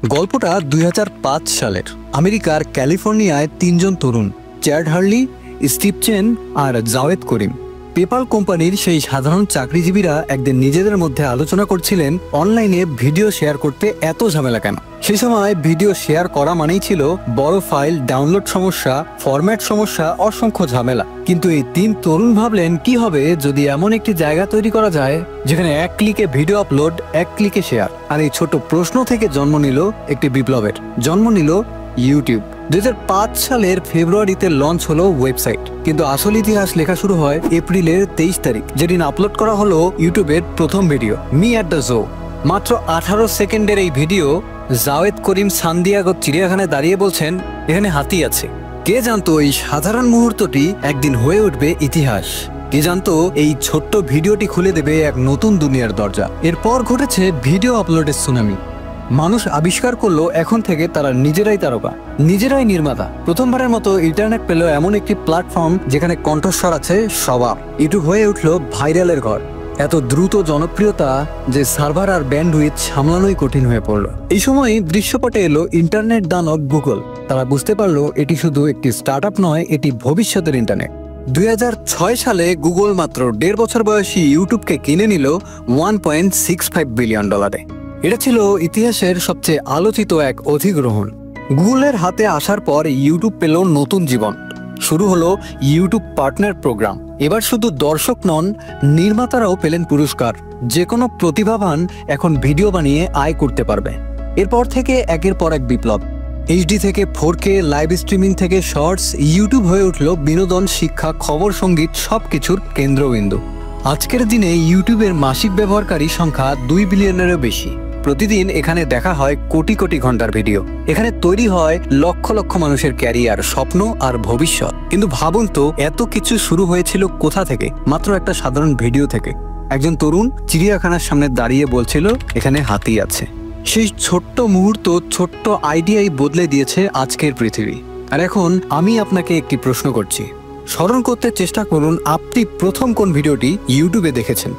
গল্পটা ২০০৫ সালের আমেরিকার ক্যালিফোর্নিয়ায় তিনজন তরুণ, চ্যাড হার্লি, স্টিভ চেন আর জাওয়েদ করিম। পেপাল কোম্পানির সেই সাধারণ চাকরিজীবীরা একদিন নিজেদের মধ্যে আলোচনা করছিলেন অনলাইনে ভিডিও শেয়ার করতে এত ঝামেলা কেন। সেই সময় ভিডিও শেয়ার করা মানেই ছিল বড় ফাইল ডাউনলোড সমস্যা, ফরম্যাট সমস্যা, অসংখ্য ঝামেলা। কিন্তু এই তিন তরুণ ভাবলেন কি হবে যদি এমন একটি জায়গা তৈরি করা যায় যেখানে এক ক্লিকে ভিডিও আপলোড, এক ক্লিকে শেয়ার। আর এই ছোট প্রশ্ন থেকে জন্ম নিল একটি বিপ্লবের, জন্ম নিল ইউটিউব। ২০০৫ সালের ফেব্রুয়ারিতে লঞ্চ হলো ওয়েবসাইট, কিন্তু আসল ইতিহাস লেখা শুরু হয় এপ্রিলের ২৩ তারিখ, যেদিন আপলোড করা হলো ইউটিউবের প্রথম video, me at the zoo. মাত্র ১৮ সেকেন্ডের এই ভিডিও, জাওয়েদ করিম সান দিয়েগো চিড়িয়াখানায় দাঁড়িয়ে বলছেন এখানে হাতি আছে। কে জানতো এই সাধারণ মুহূর্তটি একদিন হয়ে উঠবে ইতিহাস? কে জানতো এই ছোট্ট ভিডিওটি খুলে দেবে এক নতুন দুনিয়ার দরজা? এরপর ঘটেছে ভিডিও আপলোডের সুনামি। মানুষ আবিষ্কার করলো এখন থেকে তারা নিজেরাই তারকা, নিজেরাই নির্মাতা। প্রথমবারের মতো ইন্টারনেট পেল এমন একটি প্ল্যাটফর্ম যেখানে কণ্ঠস্বর আছে সবার। ইউটিউব হয়ে উঠলো ভাইরালের ঘর। এত দ্রুত জনপ্রিয়তা যে সার্ভার আর ব্যান্ডউইথ সামলানোই কঠিন হয়ে পড়লো। এই সময় দৃশ্যপটে এলো ইন্টারনেট দানব গুগল। তারা বুঝতে পারলো এটি শুধু একটি স্টার্টআপ নয়, এটি ভবিষ্যতের ইন্টারনেট। ২০০৬ সালে গুগল মাত্র ১.৫ বছর বয়সী ইউটিউবকে কিনে নিল $1.65 বিলিয়ন। এটা ছিল ইতিহাসের সবচেয়ে আলোচিত এক অধিগ্রহণ। গুগলের হাতে আসার পর ইউটিউব পেল নতুন জীবন। শুরু হলো ইউটিউব পার্টনার প্রোগ্রাম। এবার শুধু দর্শক নন, নির্মাতারাও পেলেন পুরস্কার। যে কোনো প্রতিভাবান এখন ভিডিও বানিয়ে আয় করতে পারবে। এরপর থেকে একের পর এক বিপ্লব। এইচডি থেকে 4K, লাইভ স্ট্রিমিং থেকে শর্টস, ইউটিউব হয়ে উঠল বিনোদন, শিক্ষা, খবর, সঙ্গীত সবকিছুর কেন্দ্রবিন্দু। আজকের দিনে ইউটিউবের মাসিক ব্যবহারকারী সংখ্যা ২ বিলিয়নেরও বেশি। প্রতিদিন এখানে দেখা হয় কোটি কোটি ঘন্টার ভিডিও। এখানে তৈরি হয় লক্ষ লক্ষ মানুষের ক্যারিয়ার, স্বপ্ন আর ভবিষ্যৎ। কিন্তু ভাবুন তো, এত কিছু শুরু হয়েছিল কোথা থেকে? মাত্র একটা সাধারণ ভিডিও থেকে। একজন তরুণ চিড়িয়াখানার সামনে দাঁড়িয়ে বলছিল এখানে হাতি আছে। সেই ছোট্ট মুহূর্ত, ছোট্ট আইডিয়াই বদলে দিয়েছে আজকের পৃথিবী। আর এখন আমি আপনাকে একটি প্রশ্ন করছি, স্মরণ করতে চেষ্টা করুন আপনি প্রথম কোন ভিডিওটি ইউটিউবে দেখেছেন।